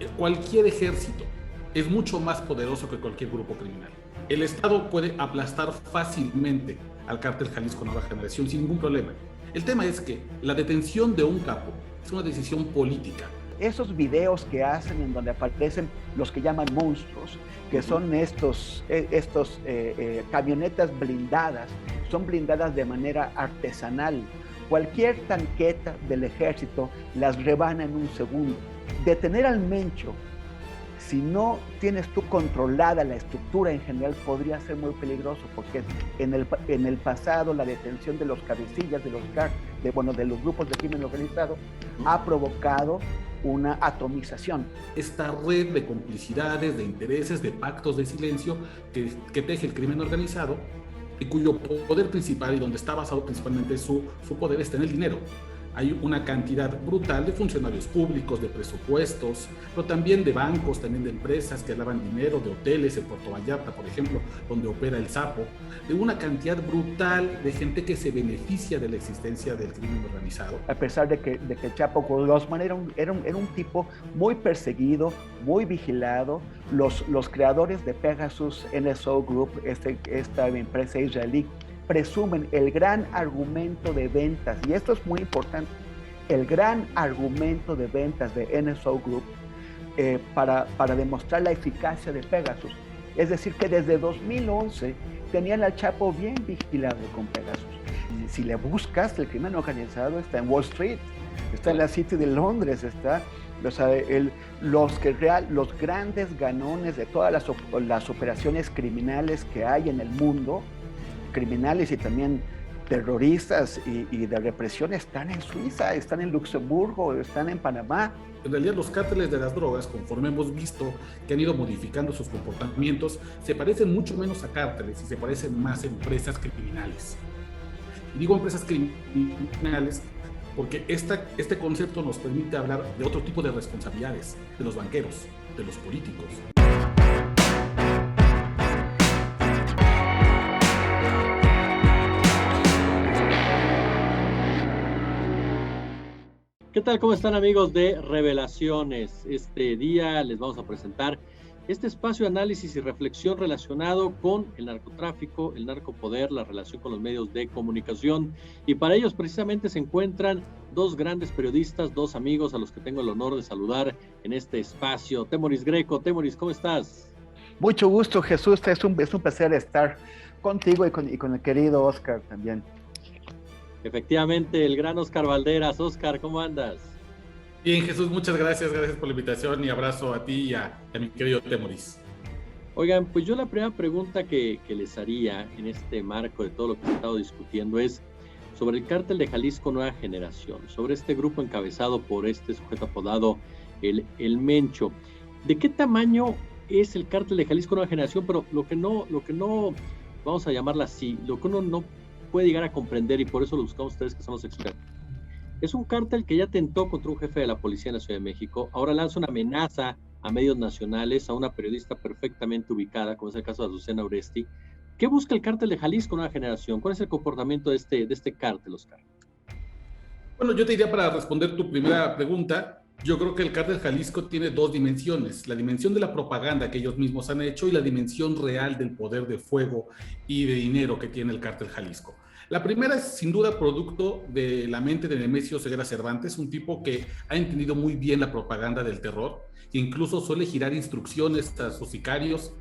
Cualquier ejército es mucho más poderoso que cualquier grupo criminal. El Estado puede aplastar fácilmente al cártel Jalisco Nueva Generación sin ningún problema. El tema es que la detención de un capo es una decisión política. Esos videos que hacen en donde aparecen los que llaman monstruos, que son estos camionetas blindadas, son blindadas de manera artesanal. Cualquier tanqueta del ejército las rebana en un segundo. Detener al Mencho, si no tienes tú controlada la estructura en general, podría ser muy peligroso, porque en el pasado la detención de los cabecillas de los grupos de crimen organizado ha provocado una atomización. Esta red de complicidades, de intereses, de pactos de silencio que teje el crimen organizado y cuyo poder principal y donde está basado principalmente su poder está en el dinero. Hay una cantidad brutal de funcionarios públicos, de presupuestos, pero también de bancos, también de empresas que lavan dinero, de hoteles en Puerto Vallarta, por ejemplo, donde opera el Sapo, de una cantidad brutal de gente que se beneficia de la existencia del crimen organizado. A pesar de que Chapo Guzmán era un tipo muy perseguido, muy vigilado, los creadores de Pegasus NSO Group, esta empresa israelí, presumen el gran argumento de ventas, y esto es muy importante, el gran argumento de ventas de NSO Group para demostrar la eficacia de Pegasus. Es decir, que desde 2011 tenían al Chapo bien vigilado con Pegasus. Y si le buscas, el crimen organizado está en Wall Street, está en la City de Londres, está, o sea, los grandes ganones de todas las operaciones criminales que hay en el mundo, criminales y también terroristas y de represión, están en Suiza, están en Luxemburgo, están en Panamá. En realidad los cárteles de las drogas, conforme hemos visto que han ido modificando sus comportamientos, se parecen mucho menos a cárteles y se parecen más a empresas criminales. Y digo empresas criminales porque este concepto nos permite hablar de otro tipo de responsabilidades, de los banqueros, de los políticos. ¿Qué tal? ¿Cómo están, amigos de Revelaciones? Este día les vamos a presentar este espacio de análisis y reflexión relacionado con el narcotráfico, el narcopoder, la relación con los medios de comunicación. Y para ellos precisamente se encuentran dos grandes periodistas, dos amigos a los que tengo el honor de saludar en este espacio. Temoris Greco. Temoris, ¿cómo estás? Mucho gusto, Jesús. Es un placer estar contigo y con el querido Oscar también. Efectivamente, el gran Oscar Valderas. Oscar, ¿cómo andas? Bien, Jesús, muchas gracias por la invitación y abrazo a ti y a mi querido Temoris. Oigan, pues yo la primera pregunta que les haría en este marco de todo lo que he estado discutiendo es sobre el cártel de Jalisco Nueva Generación, sobre este grupo encabezado por este sujeto apodado el Mencho. ¿De qué tamaño es el cártel de Jalisco Nueva Generación? Pero lo que no, vamos a llamarla así, lo que uno no puede llegar a comprender, y por eso lo buscamos ustedes que son los expertos. Es un cártel que ya tentó contra un jefe de la policía en la Ciudad de México, ahora lanza una amenaza a medios nacionales, a una periodista perfectamente ubicada, como es el caso de Azucena Oresti. ¿Qué busca el cártel de Jalisco Nueva Generación? ¿Cuál es el comportamiento de este cártel, Oscar? Bueno, yo te diría, para responder tu primera pregunta, yo creo que el cártel Jalisco tiene dos dimensiones: la dimensión de la propaganda que ellos mismos han hecho y la dimensión real del poder de fuego y de dinero que tiene el cártel Jalisco. La primera es sin duda producto de la mente de Nemesio Ceguera Cervantes, un tipo que ha entendido muy bien la propaganda del terror e incluso suele girar instrucciones a sus sicarios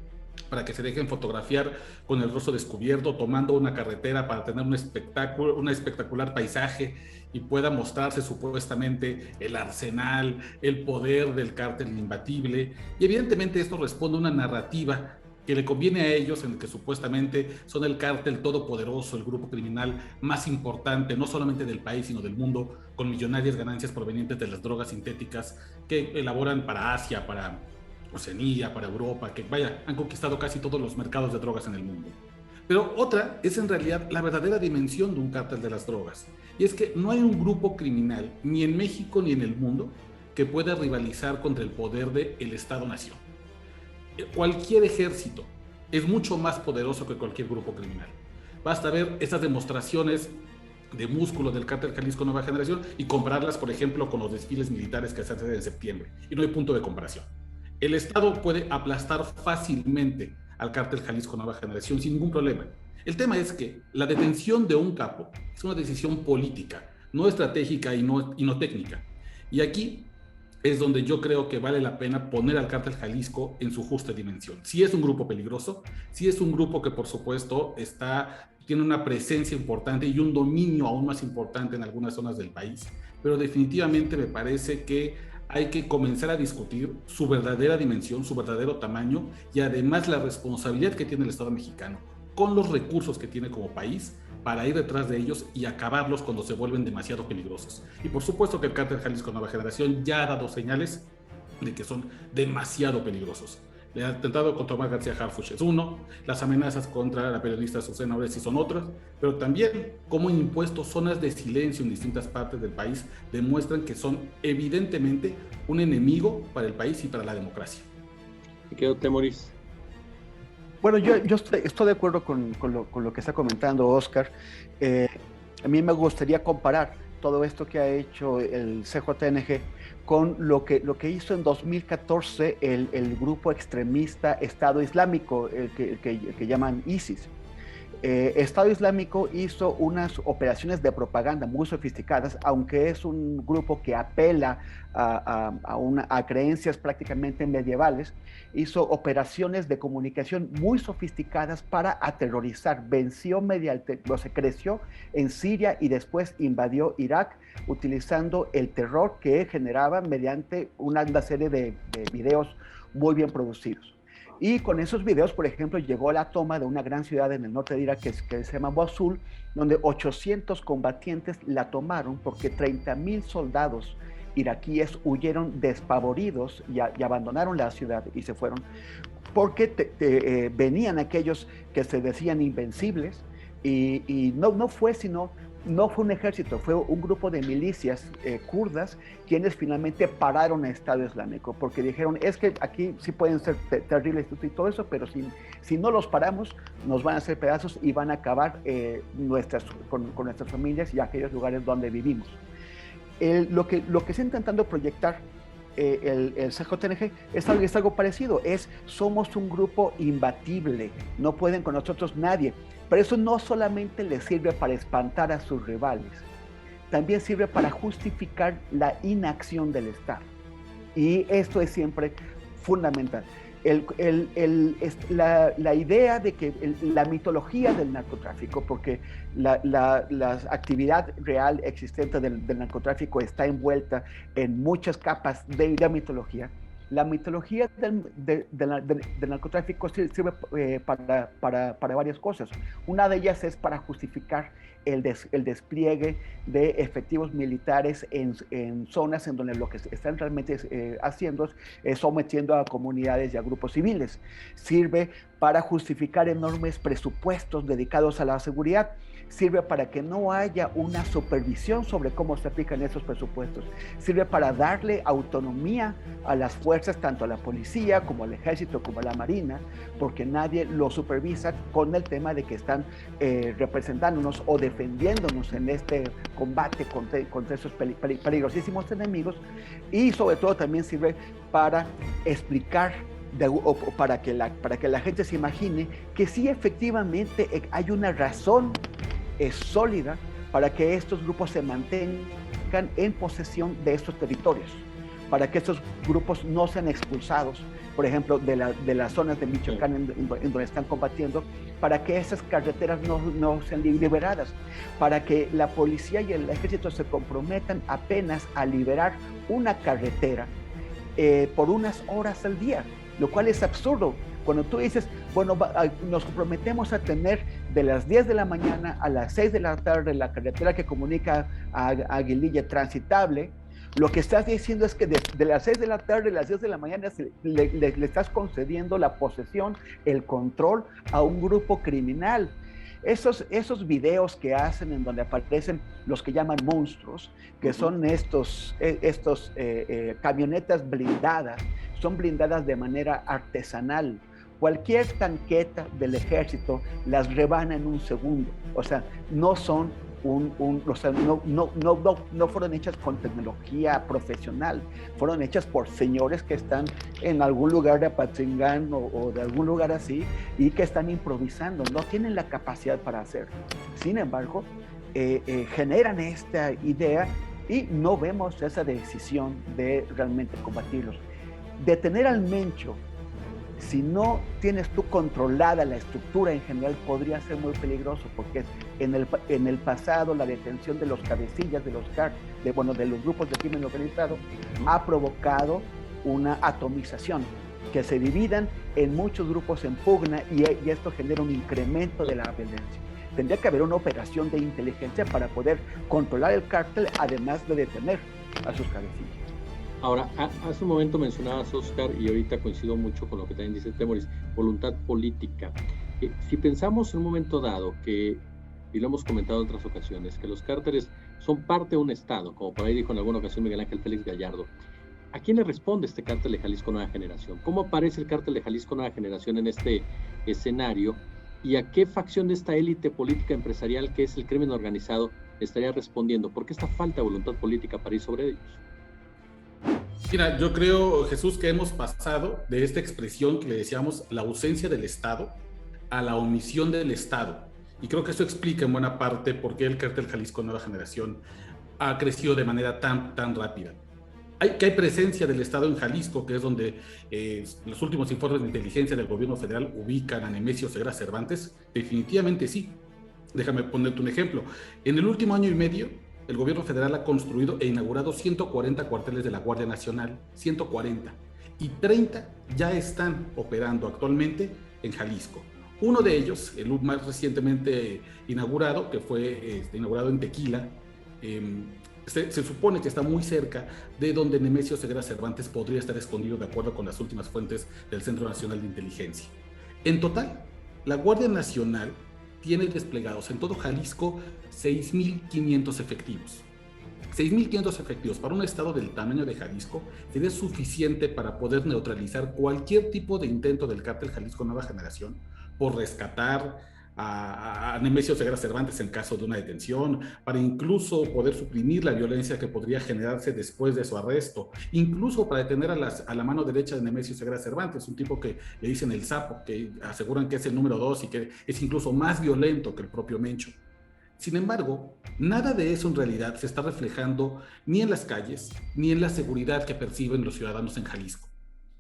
para que se dejen fotografiar con el rostro descubierto, tomando una carretera para tener un espectacular paisaje y pueda mostrarse supuestamente el arsenal, el poder del cártel imbatible. Y evidentemente esto responde a una narrativa que le conviene a ellos, en el que supuestamente son el cártel todopoderoso, el grupo criminal más importante, no solamente del país, sino del mundo, con millonarias ganancias provenientes de las drogas sintéticas que elaboran para Asia, para Oceanía, para Europa, que han conquistado casi todos los mercados de drogas en el mundo. Pero otra es en realidad la verdadera dimensión de un cártel de las drogas, y es que no hay un grupo criminal, ni en México ni en el mundo, que pueda rivalizar contra el poder del Estado-Nación. Cualquier ejército es mucho más poderoso que cualquier grupo criminal. Basta ver estas demostraciones de músculo del Cártel Jalisco Nueva Generación y compararlas, por ejemplo, con los desfiles militares que se hacen en septiembre. Y no hay punto de comparación. El Estado puede aplastar fácilmente al Cártel Jalisco Nueva Generación sin ningún problema. El tema es que la detención de un capo es una decisión política, no estratégica y no técnica. Y aquí es donde yo creo que vale la pena poner al Cártel Jalisco en su justa dimensión. Sí es un grupo peligroso, sí es un grupo que por supuesto tiene una presencia importante y un dominio aún más importante en algunas zonas del país, pero definitivamente me parece que hay que comenzar a discutir su verdadera dimensión, su verdadero tamaño y además la responsabilidad que tiene el Estado mexicano con los recursos que tiene como país para ir detrás de ellos y acabarlos cuando se vuelven demasiado peligrosos. Y por supuesto que el Cártel Jalisco Nueva Generación ya ha dado señales de que son demasiado peligrosos. El atentado contra Omar García Harfuch es uno, las amenazas contra la periodista Susana Oresti son otras, pero también cómo han impuesto zonas de silencio en distintas partes del país demuestran que son evidentemente un enemigo para el país y para la democracia. ¿Y qué, Temoris? Bueno, yo estoy de acuerdo con lo que está comentando Oscar. A mí me gustaría comparar todo esto que ha hecho el CJNG con lo que hizo en 2014 el grupo extremista Estado Islámico, el que llaman ISIS. Estado Islámico hizo unas operaciones de propaganda muy sofisticadas, aunque es un grupo que apela a creencias prácticamente medievales. Hizo operaciones de comunicación muy sofisticadas para aterrorizar. Creció en Siria y después invadió Irak, utilizando el terror que generaba mediante una serie de videos muy bien producidos. Y con esos videos, por ejemplo, llegó a la toma de una gran ciudad en el norte de Irak que se llama Mosul, donde 800 combatientes la tomaron porque 30,000 soldados iraquíes huyeron despavoridos y abandonaron la ciudad y se fueron porque venían aquellos que se decían invencibles y no fue un ejército, fue un grupo de milicias kurdas quienes finalmente pararon a Estado Islámico, porque dijeron, es que aquí sí pueden ser terribles y todo eso, pero si no los paramos, nos van a hacer pedazos y van a acabar con nuestras familias y aquellos lugares donde vivimos. Lo que está intentando proyectar el CJNG es algo parecido, somos un grupo imbatible, no pueden con nosotros nadie. Pero eso no solamente les sirve para espantar a sus rivales, también sirve para justificar la inacción del Estado. Y esto es siempre fundamental. La idea de que la mitología del narcotráfico, porque la actividad real existente del narcotráfico está envuelta en muchas capas de la mitología. La mitología del narcotráfico sirve para varias cosas. Una de ellas es para justificar el despliegue de efectivos militares en zonas en donde lo que están realmente haciendo es sometiendo a comunidades y a grupos civiles. Sirve para justificar enormes presupuestos dedicados a la seguridad. Sirve para que no haya una supervisión sobre cómo se aplican esos presupuestos. Sirve para darle autonomía a las fuerzas, tanto a la policía como al ejército como a la marina, porque nadie lo supervisa con el tema de que están representándonos o defendiéndonos en este combate contra esos peligrosísimos enemigos. Y sobre todo también sirve para explicar para que la gente se imagine que sí efectivamente hay una razón sólida para que estos grupos se mantengan en posesión de estos territorios, para que estos grupos no sean expulsados, por ejemplo, de las zonas de Michoacán en donde están combatiendo, para que esas carreteras no sean liberadas, para que la policía y el ejército se comprometan apenas a liberar una carretera por unas horas al día, lo cual es absurdo. Cuando tú dices, bueno, nos comprometemos a tener de las 10 de la mañana a las 6 de la tarde la carretera que comunica a Aguililla transitable, lo que estás diciendo es que de las 6 de la tarde a las 10 de la mañana le estás concediendo la posesión, el control a un grupo criminal. Esos videos que hacen en donde aparecen los que llaman monstruos, que son estos camionetas blindadas, son blindadas de manera artesanal. Cualquier tanqueta del ejército las rebana en un segundo. O sea, no son o sea, no fueron hechas con tecnología profesional, fueron hechas por señores que están en algún lugar de Apatzingán o de algún lugar así y que están improvisando, no tienen la capacidad para hacerlo. Sin embargo, generan esta idea y no vemos esa decisión de realmente combatirlos. Detener al Mencho, si no tienes tú controlada la estructura en general, podría ser muy peligroso, porque en el pasado la detención de los cabecillas de los grupos de crimen organizado ha provocado una atomización, que se dividan en muchos grupos en pugna y esto genera un incremento de la violencia. Tendría que haber una operación de inteligencia para poder controlar el cártel, además de detener a sus cabecillas. Ahora, hace un momento mencionabas, Oscar, y ahorita coincido mucho con lo que también dice Temoris, voluntad política. Si pensamos en un momento dado que, y lo hemos comentado en otras ocasiones, que los cárteles son parte de un Estado, como por ahí dijo en alguna ocasión Miguel Ángel Félix Gallardo, ¿a quién le responde este cártel de Jalisco Nueva Generación? ¿Cómo aparece el cártel de Jalisco Nueva Generación en este escenario? ¿Y a qué facción de esta élite política empresarial que es el crimen organizado estaría respondiendo? ¿Por qué esta falta de voluntad política para ir sobre ellos? Mira, yo creo, Jesús, que hemos pasado de esta expresión que le decíamos la ausencia del Estado a la omisión del Estado. Y creo que eso explica en buena parte por qué el cártel Jalisco Nueva Generación ha crecido de manera tan rápida. Hay presencia del Estado en Jalisco, que es donde los últimos informes de inteligencia del gobierno federal ubican a Nemesio Ceguera Cervantes. Definitivamente sí. Déjame ponerte un ejemplo. En el último año y medio, el gobierno federal ha construido e inaugurado 140 cuarteles de la Guardia Nacional, 140, y 30 ya están operando actualmente en Jalisco. Uno de ellos, el más recientemente inaugurado, que fue inaugurado en Tequila, se supone que está muy cerca de donde Nemesio Ceguera Cervantes podría estar escondido, de acuerdo con las últimas fuentes del Centro Nacional de Inteligencia. En total, la Guardia Nacional tiene desplegados en todo Jalisco 6.500 efectivos. 6.500 efectivos para un estado del tamaño de Jalisco sería suficiente para poder neutralizar cualquier tipo de intento del cártel Jalisco Nueva Generación por rescatar a Nemesio Ceguera Cervantes en caso de una detención, para incluso poder suprimir la violencia que podría generarse después de su arresto, incluso para detener a la mano derecha de Nemesio Ceguera Cervantes, un tipo que le dicen el Sapo, que aseguran que es el número 2 y que es incluso más violento que el propio Mencho. Sin embargo, nada de eso en realidad se está reflejando ni en las calles, ni en la seguridad que perciben los ciudadanos en Jalisco.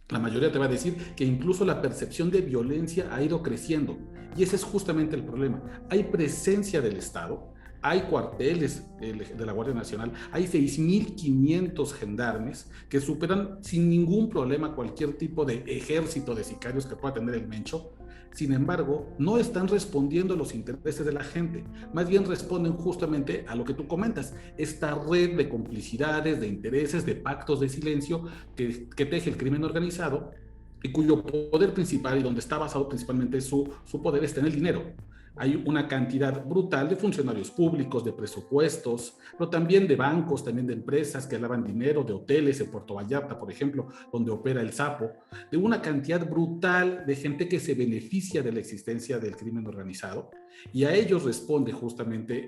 La mayoría te va a decir que incluso la percepción de violencia ha ido creciendo, y ese es justamente el problema. Hay presencia del Estado, hay cuarteles de la Guardia Nacional, hay 6.500 gendarmes que superan sin ningún problema cualquier tipo de ejército de sicarios que pueda tener el Mencho. Sin embargo, no están respondiendo a los intereses de la gente, más bien responden justamente a lo que tú comentas, esta red de complicidades, de intereses, de pactos de silencio que teje el crimen organizado y cuyo poder principal y donde está basado principalmente su poder está en el dinero. Hay una cantidad brutal de funcionarios públicos, de presupuestos, pero también de bancos, también de empresas que lavan dinero, de hoteles en Puerto Vallarta, por ejemplo, donde opera el Sapo, de una cantidad brutal de gente que se beneficia de la existencia del crimen organizado, y a ellos responde justamente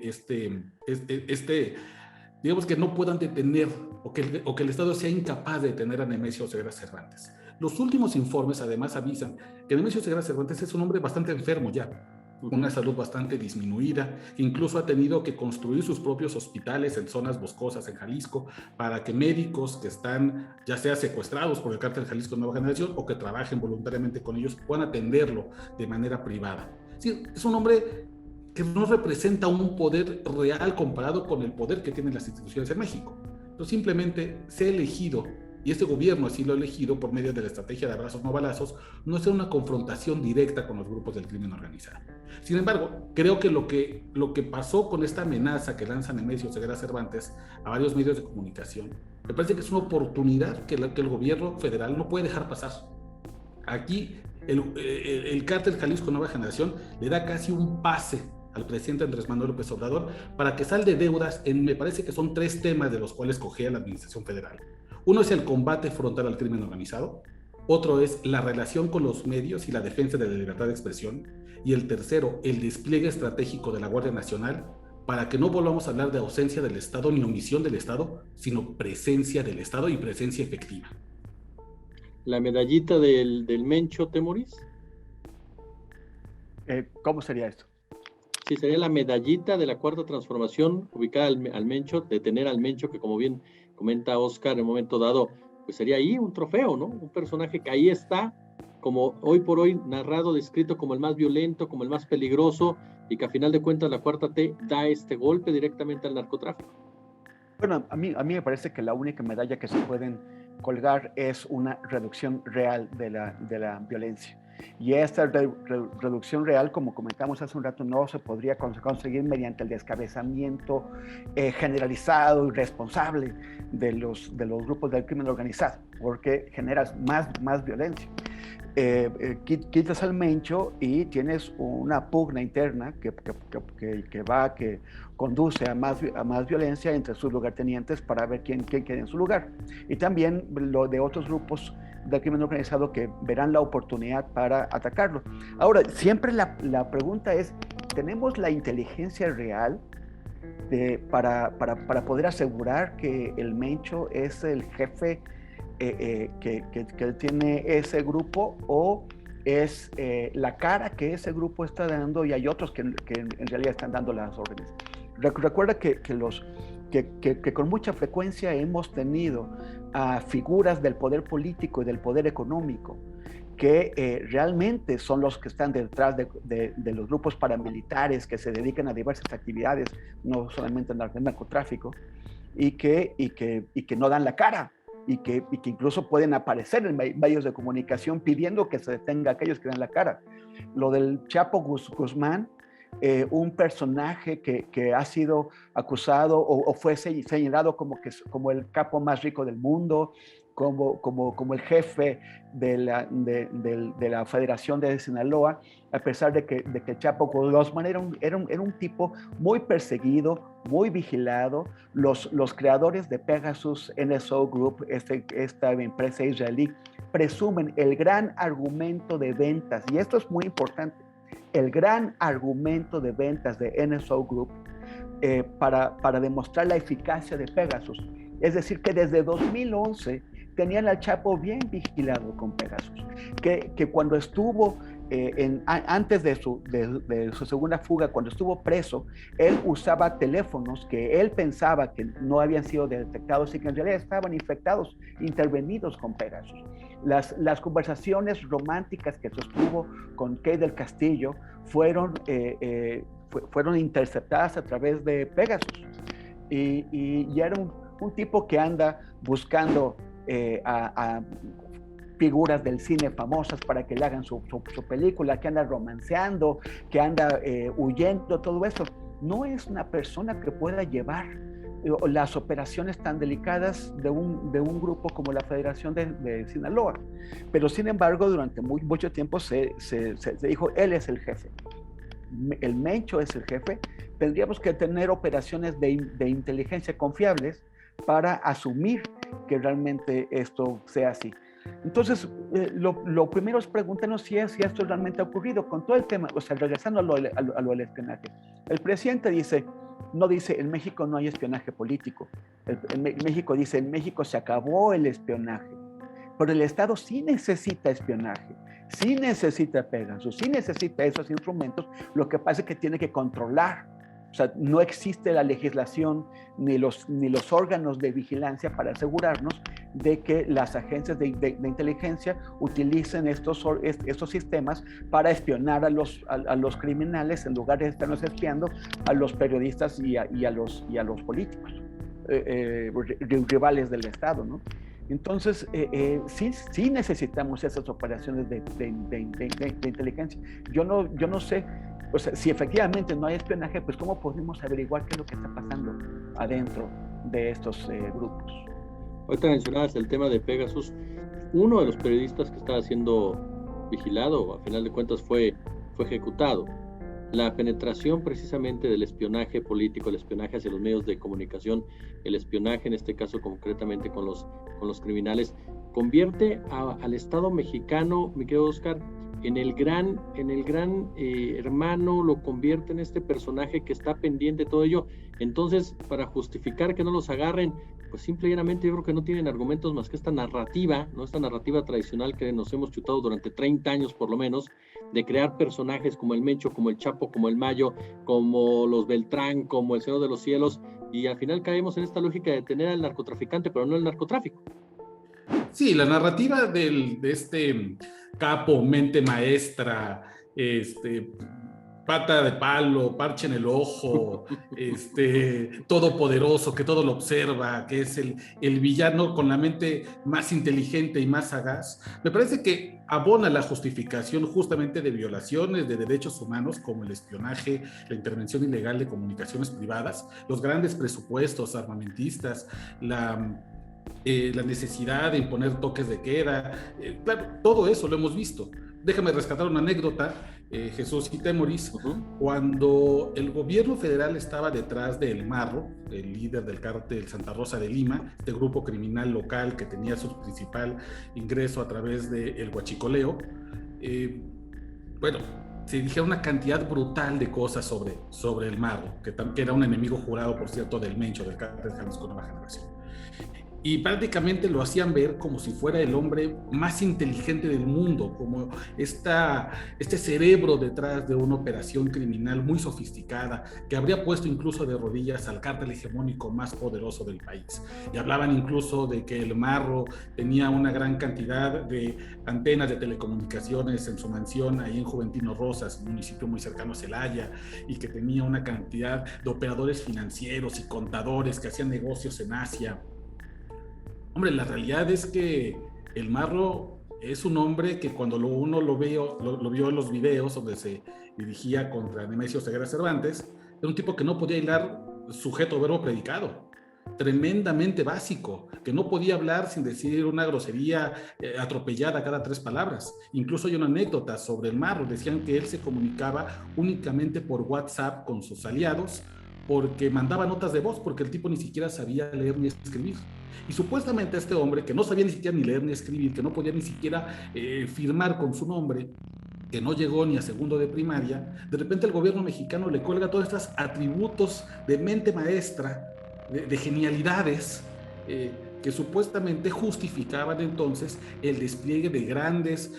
digamos que no puedan detener o que el Estado sea incapaz de detener a Nemesio Ceguera Cervantes. Los últimos informes además avisan que Nemesio Ceguera Cervantes es un hombre bastante enfermo ya, una salud bastante disminuida, incluso ha tenido que construir sus propios hospitales en zonas boscosas en Jalisco para que médicos que están ya sea secuestrados por el cártel Jalisco Nueva Generación o que trabajen voluntariamente con ellos puedan atenderlo de manera privada. Sí, es un hombre que no representa un poder real comparado con el poder que tienen las instituciones en México. Entonces simplemente se ha elegido, y este gobierno así lo ha elegido por medio de la estrategia de abrazos no balazos, no hacer una confrontación directa con los grupos del crimen organizado. Sin embargo, creo que lo que pasó con esta amenaza que lanza Nemesio Ceguera Cervantes a varios medios de comunicación, me parece que es una oportunidad que el gobierno federal no puede dejar pasar. Aquí el cártel Jalisco Nueva Generación le da casi un pase al presidente Andrés Manuel López Obrador para que salde deudas me parece que son 3 temas de los cuales cogea la administración federal. Uno es el combate frontal al crimen organizado, otro es la relación con los medios y la defensa de la libertad de expresión, y el tercero, el despliegue estratégico de la Guardia Nacional para que no volvamos a hablar de ausencia del Estado ni omisión del Estado, sino presencia del Estado y presencia efectiva. ¿La medallita del Mencho, Temoris? ¿Cómo sería esto? Sí, sería la medallita de la Cuarta Transformación ubicada al Mencho, de tener al Mencho, que como bien comenta Oscar, en un momento dado, pues sería ahí un trofeo, ¿no? Un personaje que ahí está, como hoy por hoy narrado, descrito como el más violento, como el más peligroso, y que a final de cuentas la Cuarta T da este golpe directamente al narcotráfico. Bueno, a mí me parece que la única medalla que se pueden colgar es una reducción real de la violencia. Y esta reducción real, como comentamos hace un rato, no se podría conseguir mediante el descabezamiento generalizado y responsable de los grupos del crimen organizado, porque generas más violencia. Quitas al Mencho y tienes una pugna interna que conduce a más violencia entre sus lugartenientes para ver quién queda en su lugar. Y también lo de otros grupos del crimen organizado que verán la oportunidad para atacarlo. Ahora, siempre la pregunta es, ¿tenemos la inteligencia real para poder asegurar que el Mencho es el jefe que tiene ese grupo, o es la cara que ese grupo está dando y hay otros que en realidad están dando las órdenes? Recuerda que con mucha frecuencia hemos tenido a figuras del poder político y del poder económico que realmente son los que están detrás de los grupos paramilitares que se dedican a diversas actividades, no solamente al narcotráfico, y que no dan la cara. Y que incluso pueden aparecer en medios de comunicación pidiendo que se detenga a aquellos que dan la cara. Lo del Chapo Guzmán, un personaje que ha sido acusado o fue señalado como el capo más rico del mundo, como el jefe de la Federación de Sinaloa, a pesar de que Chapo Guzmán era un tipo muy perseguido, muy vigilado. Los creadores de Pegasus NSO Group, esta empresa israelí, presumen el gran argumento de ventas, y esto es muy importante, el gran argumento de ventas de NSO Group para demostrar la eficacia de Pegasus. Es decir, que desde 2011 tenían al Chapo bien vigilado con Pegasus, que cuando estuvo antes de su segunda fuga, cuando estuvo preso, él usaba teléfonos que él pensaba que no habían sido detectados y que en realidad estaban infectados, intervenidos con Pegasus. Las conversaciones románticas que sostuvo con Kay del Castillo fueron interceptadas a través de Pegasus, y era un tipo que anda buscando a figuras del cine famosas para que le hagan su película, que anda romanceando, que anda huyendo, todo eso. No es una persona que pueda llevar las operaciones tan delicadas de un grupo como la Federación de Sinaloa. Pero sin embargo, durante mucho tiempo se dijo, él es el jefe. El Mencho es el jefe. Tendríamos que tener operaciones de inteligencia confiables para asumir que realmente esto sea así. Entonces, lo primero es preguntarnos si esto realmente ha ocurrido con todo el tema, o sea, regresando a lo del espionaje. El presidente no dice, en México no hay espionaje político. En México dice, en México se acabó el espionaje. Pero el Estado sí necesita espionaje, sí necesita Pegasus, sí necesita esos instrumentos. Lo que pasa es que tiene que controlar. O sea, no existe la legislación ni los órganos de vigilancia para asegurarnos de que las agencias de inteligencia utilicen estos sistemas para espionar a los criminales en lugar de estarnos espiando a los periodistas y a los políticos, rivales del Estado, ¿no? Entonces, sí necesitamos esas operaciones de inteligencia. Yo no sé. O sea, si efectivamente no hay espionaje, pues ¿cómo podemos averiguar qué es lo que está pasando adentro de estos grupos? Ahorita mencionabas el tema de Pegasus. Uno de los periodistas que estaba siendo vigilado, a final de cuentas, fue ejecutado. La penetración precisamente del espionaje político, el espionaje hacia los medios de comunicación, el espionaje en este caso concretamente con los criminales, convierte al Estado mexicano, mi querido Oscar, en el gran hermano, lo convierte en este personaje que está pendiente de todo ello. Entonces, para justificar que no los agarren, pues simplemente yo creo que no tienen argumentos más que esta narrativa, ¿no? Esta narrativa tradicional que nos hemos chutado durante 30 años por lo menos, de crear personajes como el Mencho, como el Chapo, como el Mayo, como los Beltrán, como el Señor de los Cielos, y al final caemos en esta lógica de tener al narcotraficante, pero no el narcotráfico. Sí, la narrativa de este capo, mente maestra, pata de palo, parche en el ojo, todopoderoso, que todo lo observa, que es el villano con la mente más inteligente y más sagaz, me parece que abona la justificación justamente de violaciones de derechos humanos como el espionaje, la intervención ilegal de comunicaciones privadas, los grandes presupuestos armamentistas, la necesidad de imponer toques de queda, claro, todo eso lo hemos visto. Déjame rescatar una anécdota, Jesús y Temoris, cuando el gobierno federal estaba detrás de El Marro, el líder del cártel Santa Rosa de Lima, este grupo criminal local que tenía su principal ingreso a través del huachicoleo, bueno, se dijeron una cantidad brutal de cosas sobre El Marro, que era un enemigo jurado, por cierto, del Mencho, del cártel Jalisco Nueva Generación. Y prácticamente lo hacían ver como si fuera el hombre más inteligente del mundo, como este cerebro detrás de una operación criminal muy sofisticada, que habría puesto incluso de rodillas al cártel hegemónico más poderoso del país. Y hablaban incluso de que El Marro tenía una gran cantidad de antenas de telecomunicaciones en su mansión ahí en Juventino Rosas, un municipio muy cercano a Celaya, y que tenía una cantidad de operadores financieros y contadores que hacían negocios en Asia. Hombre, la realidad es que El Marro es un hombre que cuando uno lo vio en los videos donde se dirigía contra Nemesio Ceguera Cervantes, era un tipo que no podía hilar sujeto, verbo, predicado. Tremendamente básico, que no podía hablar sin decir una grosería atropellada cada 3 palabras. Incluso hay una anécdota sobre El Marro, decían que él se comunicaba únicamente por WhatsApp con sus aliados, porque mandaba notas de voz, porque el tipo ni siquiera sabía leer ni escribir. Y supuestamente este hombre, que no sabía ni siquiera ni leer ni escribir, que no podía ni siquiera firmar con su nombre, que no llegó ni a segundo de primaria, de repente el gobierno mexicano le cuelga todos estos atributos de mente maestra, de genialidades, que supuestamente justificaban entonces el despliegue de grandes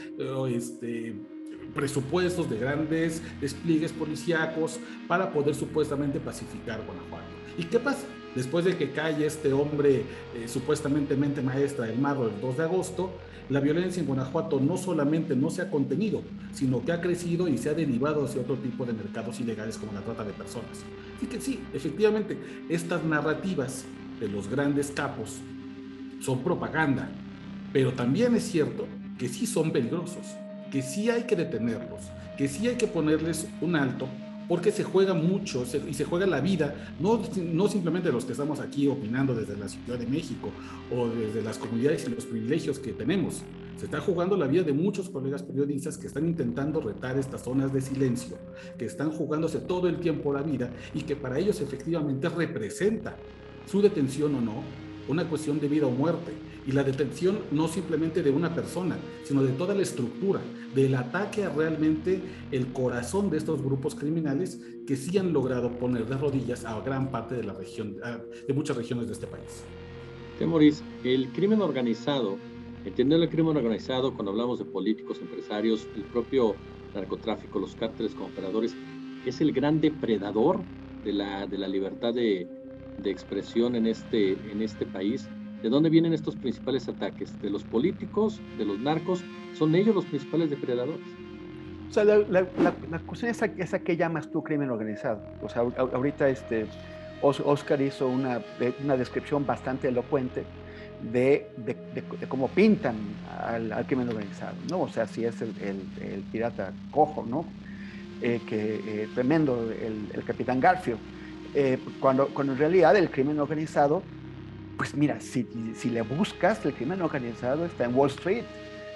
presupuestos, de grandes despliegues policíacos para poder supuestamente pacificar Guanajuato. ¿Y qué pasa? Después de que cae este hombre supuestamente mente maestra del Marro el 2 de agosto, la violencia en Guanajuato no solamente no se ha contenido, sino que ha crecido y se ha derivado hacia otro tipo de mercados ilegales como la trata de personas. Así que sí, efectivamente, estas narrativas de los grandes capos son propaganda, pero también es cierto que sí son peligrosos, que sí hay que detenerlos, que sí hay que ponerles un alto, porque se juega mucho y se juega la vida, no simplemente los que estamos aquí opinando desde la Ciudad de México o desde las comunidades y los privilegios que tenemos. Se está jugando la vida de muchos colegas periodistas que están intentando retar estas zonas de silencio, que están jugándose todo el tiempo la vida y que para ellos efectivamente representa su detención o no una cuestión de vida o muerte. Y la detención no simplemente de una persona, sino de toda la estructura, del ataque a realmente el corazón de estos grupos criminales que sí han logrado poner de rodillas a gran parte de la región, de muchas regiones de este país. Temoris, el crimen organizado, entendiendo el crimen organizado cuando hablamos de políticos, empresarios, el propio narcotráfico, los cárteles como operadores, es el gran depredador de la libertad de expresión en este país. ¿De dónde vienen estos principales ataques? ¿De los políticos? ¿De los narcos? ¿Son ellos los principales depredadores? O sea, la cuestión es a qué llamas tú crimen organizado. O sea, ahorita Oscar hizo una descripción bastante elocuente de cómo pintan al crimen organizado, ¿no? O sea, si es el pirata cojo, ¿no? Tremendo, el capitán Garfio. Cuando en realidad el crimen organizado, pues mira, si le buscas, el crimen organizado está en Wall Street,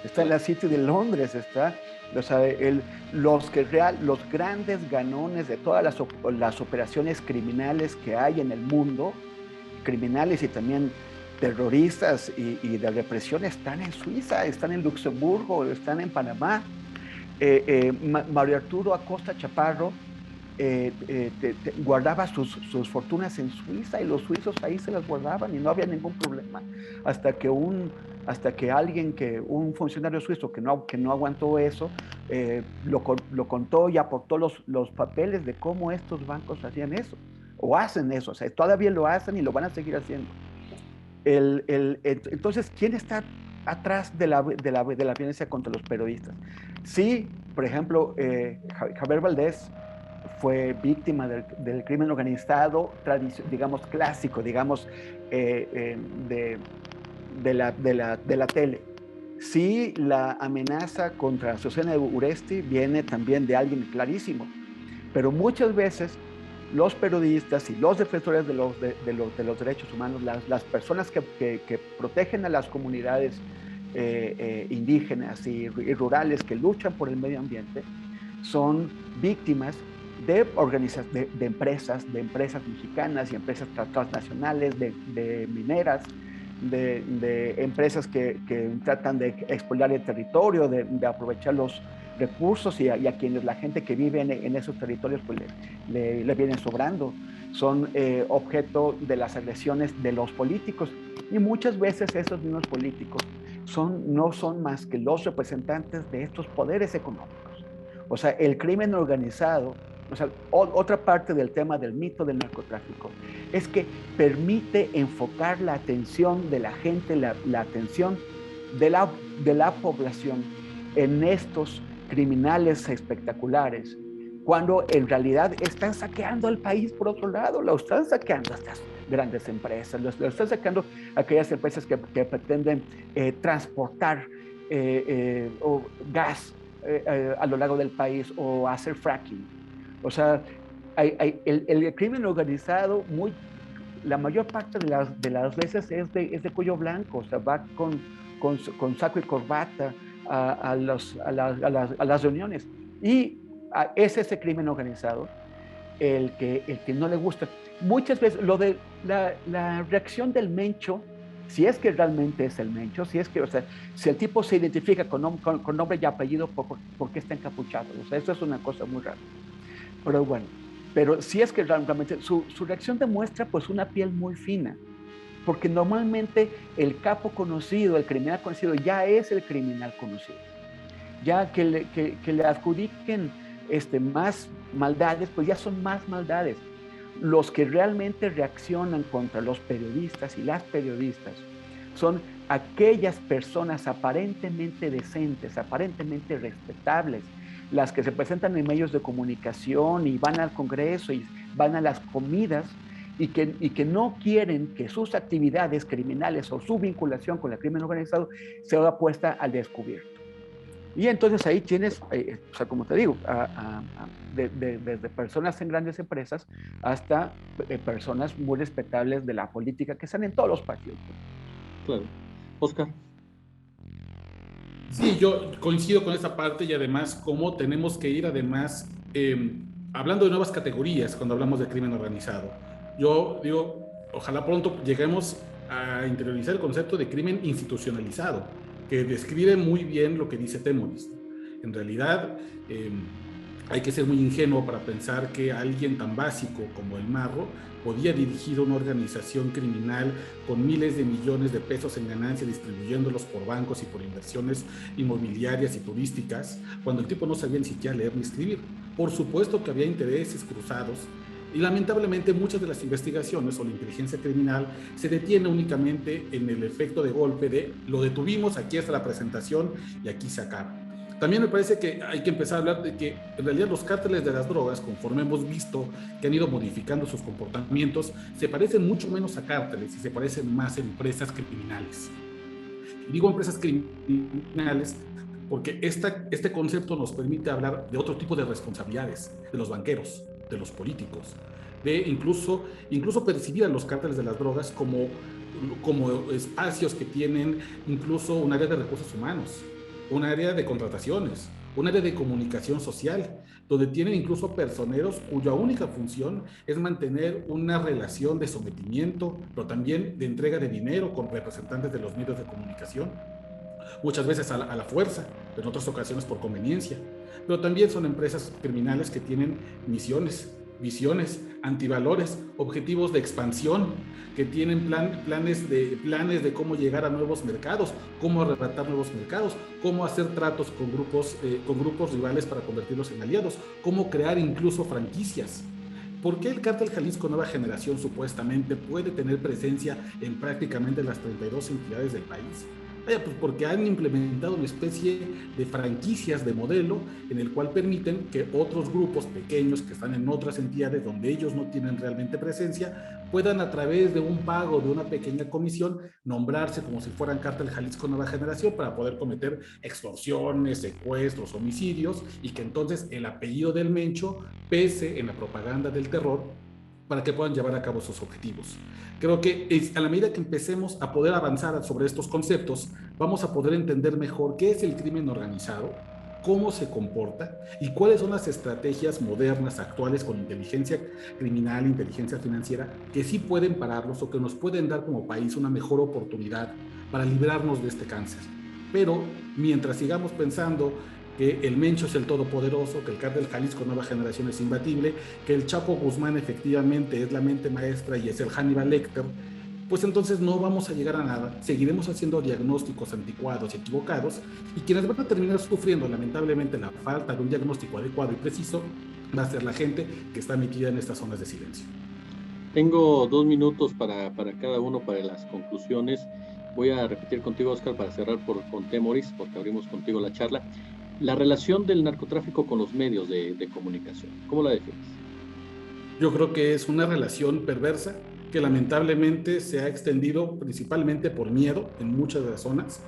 está en la City de Londres, está, o sea, los grandes ganones de todas las operaciones criminales que hay en el mundo, criminales y también terroristas y de represión, están en Suiza, están en Luxemburgo, están en Panamá. Mario Arturo Acosta Chaparro guardaba sus fortunas en Suiza y los suizos ahí se las guardaban y no había ningún problema. Hasta que un funcionario suizo que no aguantó eso, lo contó y aportó los papeles de cómo estos bancos hacían eso, o hacen eso, o sea, todavía lo hacen y lo van a seguir haciendo. Entonces, ¿quién está atrás de la violencia contra los periodistas? Sí, por ejemplo, Javier Valdés fue víctima del crimen organizado, digamos, clásico, digamos, de la tele. Sí, la amenaza contra Susana Uresti viene también de alguien clarísimo, pero muchas veces los periodistas y los defensores de los derechos humanos, las personas que protegen a las comunidades indígenas y rurales que luchan por el medio ambiente, son víctimas de empresas mexicanas y empresas transnacionales, de mineras, de empresas que tratan de expoliar el territorio, de aprovechar los recursos y a quienes la gente que vive en esos territorios pues le vienen sobrando. Son objeto de las agresiones de los políticos y muchas veces esos mismos políticos no son más que los representantes de estos poderes económicos. O sea, el crimen organizado, o sea, otra parte del tema del mito del narcotráfico es que permite enfocar la atención de la gente, la atención de la población en estos criminales espectaculares, cuando en realidad están saqueando al país por otro lado, lo están saqueando estas grandes empresas, lo están sacando aquellas empresas que pretenden transportar gas a lo largo del país o hacer fracking. O sea, el crimen organizado, la mayor parte de las veces es de cuello blanco, o sea, va con saco y corbata a las reuniones. Y es ese crimen organizado el que no le gusta. Muchas veces lo de la reacción del Mencho, si es que realmente es el Mencho, si el tipo se identifica con nombre y apellido, ¿por qué está encapuchado? O sea, eso es una cosa muy rara. Pero bueno, si es que realmente su reacción demuestra pues una piel muy fina, porque normalmente el capo conocido, el criminal conocido, ya es el criminal conocido. Ya que le adjudiquen más maldades, pues ya son más maldades. Los que realmente reaccionan contra los periodistas y las periodistas son aquellas personas aparentemente decentes, aparentemente respetables, las que se presentan en medios de comunicación y van al Congreso y van a las comidas y que no quieren que sus actividades criminales o su vinculación con el crimen organizado sea puesta al descubierto. Y entonces ahí tienes, o sea, como te digo, desde personas en grandes empresas hasta personas muy respetables de la política que están en todos los partidos. Claro. Oscar. Sí, yo coincido con esa parte y además cómo tenemos que ir además hablando de nuevas categorías cuando hablamos de crimen organizado. Yo digo, ojalá pronto lleguemos a interiorizar el concepto de crimen institucionalizado, que describe muy bien lo que dice Temoris. En realidad, hay que ser muy ingenuo para pensar que alguien tan básico como el Marro podía dirigir una organización criminal con miles de millones de pesos en ganancia, distribuyéndolos por bancos y por inversiones inmobiliarias y turísticas, cuando el tipo no sabía ni siquiera leer ni escribir. Por supuesto que había intereses cruzados, y lamentablemente muchas de las investigaciones o la inteligencia criminal se detiene únicamente en el efecto de golpe de lo detuvimos, aquí está la presentación y aquí se acaba. También me parece que hay que empezar a hablar de que en realidad los cárteles de las drogas, conforme hemos visto que han ido modificando sus comportamientos, se parecen mucho menos a cárteles y se parecen más a empresas criminales. Y digo empresas criminales porque este concepto nos permite hablar de otro tipo de responsabilidades, de los banqueros, de los políticos, de incluso percibir a los cárteles de las drogas como espacios que tienen incluso un área de recursos humanos, un área de contrataciones, un área de comunicación social, donde tienen incluso personeros cuya única función es mantener una relación de sometimiento, pero también de entrega de dinero con representantes de los medios de comunicación. muchas veces a la fuerza, pero en otras ocasiones por conveniencia. Pero también son empresas criminales que tienen misiones, visiones, antivalores, objetivos de expansión, que tienen planes de cómo llegar a nuevos mercados, cómo arrebatar nuevos mercados, cómo hacer tratos con grupos rivales para convertirlos en aliados, cómo crear incluso franquicias. ¿Por qué el Cártel Jalisco Nueva Generación supuestamente puede tener presencia en prácticamente las 32 entidades del país? Vaya, pues porque han implementado una especie de franquicias de modelo en el cual permiten que otros grupos pequeños que están en otras entidades donde ellos no tienen realmente presencia puedan, a través de un pago de una pequeña comisión, nombrarse como si fueran Cártel Jalisco Nueva Generación para poder cometer extorsiones, secuestros, homicidios, y que entonces el apellido del Mencho pese en la propaganda del terror para que puedan llevar a cabo sus objetivos. Creo que a la medida que empecemos a poder avanzar sobre estos conceptos, vamos a poder entender mejor qué es el crimen organizado, cómo se comporta y cuáles son las estrategias modernas, actuales, con inteligencia criminal, inteligencia financiera, que sí pueden pararlos o que nos pueden dar como país una mejor oportunidad para librarnos de este cáncer. Pero mientras sigamos pensando que el Mencho es el todopoderoso, que el Cártel Jalisco Nueva Generación es imbatible, que el Chapo Guzmán efectivamente es la mente maestra y es el Hannibal Lecter, pues entonces no vamos a llegar a nada, seguiremos haciendo diagnósticos anticuados y equivocados, y quienes van a terminar sufriendo lamentablemente la falta de un diagnóstico adecuado y preciso va a ser la gente que está metida en estas zonas de silencio. Tengo 2 minutos para cada uno, para las conclusiones. Voy a repetir contigo, Oscar, para cerrar con Temoris, porque abrimos contigo la charla. La relación del narcotráfico con los medios de comunicación, ¿cómo la defines? Yo creo que es una relación perversa que lamentablemente se ha extendido principalmente por miedo en muchas de las zonas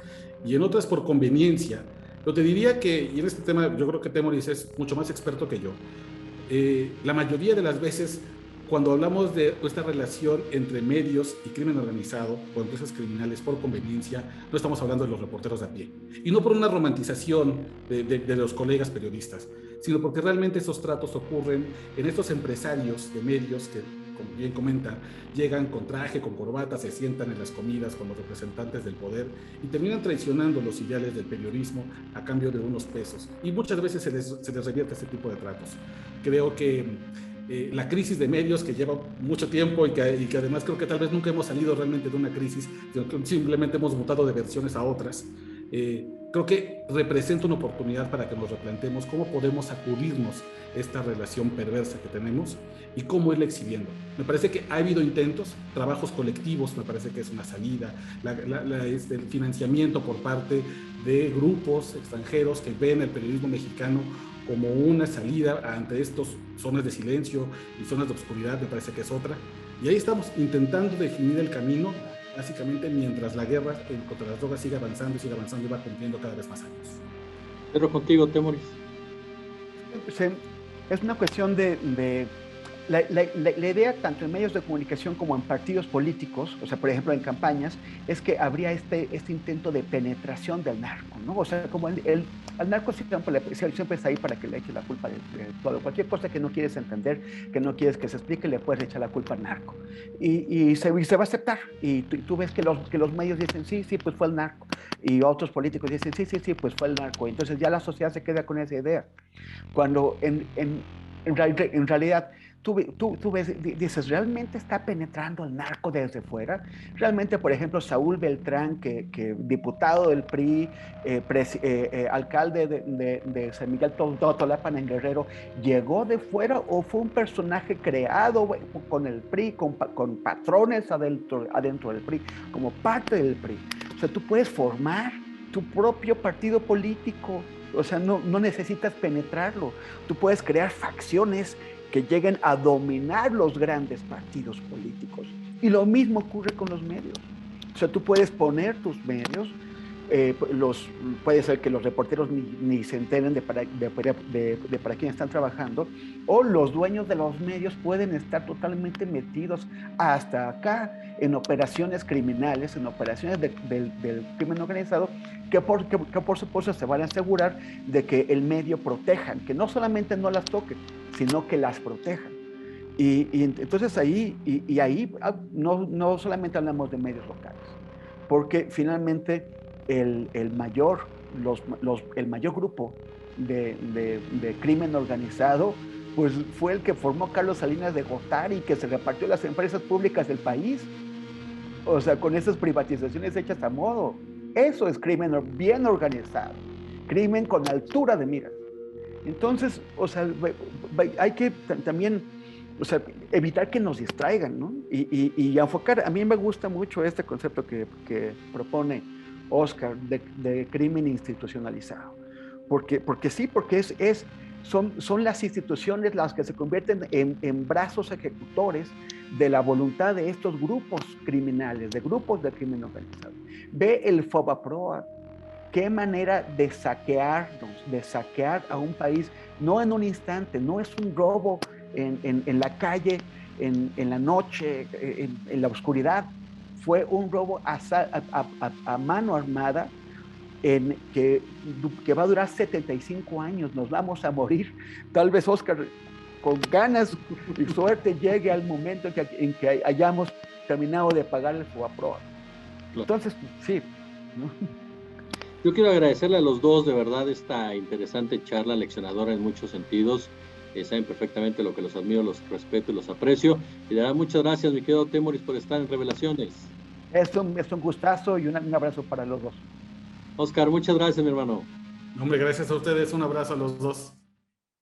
y en otras por conveniencia. Pero te diría que, y en este tema yo creo que Temoris es mucho más experto que yo, la mayoría de las veces cuando hablamos de esta relación entre medios y crimen organizado o empresas criminales por conveniencia, no estamos hablando de los reporteros de a pie. Y no por una romantización de los colegas periodistas, sino porque realmente esos tratos ocurren en estos empresarios de medios que, como bien comenta, llegan con traje, con corbata, se sientan en las comidas con los representantes del poder y terminan traicionando los ideales del periodismo a cambio de unos pesos. Y muchas veces se les revierte este tipo de tratos. Creo que la crisis de medios que lleva mucho tiempo y que además creo que tal vez nunca hemos salido realmente de una crisis, sino que simplemente hemos mutado de versiones a otras. Creo que representa una oportunidad para que nos replanteemos cómo podemos sacudirnos esta relación perversa que tenemos y cómo irla exhibiendo. Me parece que ha habido intentos, trabajos colectivos, me parece que es una salida, el financiamiento por parte de grupos extranjeros que ven el periodismo mexicano como una salida ante estas zonas de silencio y zonas de oscuridad, me parece que es otra. Y ahí estamos intentando definir el camino, básicamente mientras la guerra contra las drogas sigue avanzando y va cumpliendo cada vez más años. Pero contigo, Temoris. Es una cuestión de la idea, tanto en medios de comunicación como en partidos políticos, o sea, por ejemplo, en campañas, es que habría este intento de penetración del narco, ¿no? O sea, como el narco siempre está ahí para que le eche la culpa de todo. Cualquier cosa que no quieres entender, que no quieres que se explique, le puedes echar la culpa al narco. Y se va a aceptar. Y tú ves que los medios dicen, sí, pues fue el narco. Y otros políticos dicen, sí, pues fue el narco. Entonces ya la sociedad se queda con esa idea. Cuando en realidad tú ves, dices, ¿realmente está penetrando el narco desde fuera? Realmente, por ejemplo, Saúl Beltrán, que diputado del PRI, alcalde de San Miguel Totolapan en Guerrero, ¿llegó de fuera o fue un personaje creado con el PRI, con patrones adentro del PRI, como parte del PRI? O sea, tú puedes formar tu propio partido político. O sea, no necesitas penetrarlo. Tú puedes crear facciones que lleguen a dominar los grandes partidos políticos. Y lo mismo ocurre con los medios. O sea, tú puedes poner tus medios, puede ser que los reporteros ni se enteren de para quién están trabajando, o los dueños de los medios pueden estar totalmente metidos hasta acá en operaciones criminales, en operaciones del crimen organizado, que por supuesto se van a asegurar de que el medio protejan, que no solamente no las toquen, sino que las protejan. Y entonces ahí no solamente hablamos de medios locales, porque finalmente el mayor grupo de crimen organizado, pues fue el que formó Carlos Salinas de Gortari, que se repartió las empresas públicas del país, o sea, con esas privatizaciones hechas a modo. Eso es crimen bien organizado, crimen con altura de miras. Entonces, o sea, hay que también, o sea, evitar que nos distraigan, ¿no? Y enfocar. A mí me gusta mucho este concepto que propone Oscar de crimen institucionalizado. Porque son las instituciones las que se convierten en brazos ejecutores de la voluntad de estos grupos criminales, de grupos de crimen organizado. Ve el FOBAPROA, qué manera de saquearnos, de saquear a un país, no en un instante, no es un robo en la calle, en la noche, en la oscuridad. Fue un robo a mano armada que va a durar 75 años, nos vamos a morir. Tal vez Oscar, con ganas y suerte, llegue al momento en que hayamos terminado de pagar el FOBAPROA. Entonces, sí, ¿no? Yo quiero agradecerle a los dos, de verdad, esta interesante charla leccionadora en muchos sentidos. Saben perfectamente lo que los admiro, los respeto y los aprecio. Y de verdad, muchas gracias, mi querido Temoris, por estar en Revelaciones. Es un gustazo y un abrazo para los dos. Oscar, muchas gracias, mi hermano. Hombre, gracias a ustedes. Un abrazo a los dos.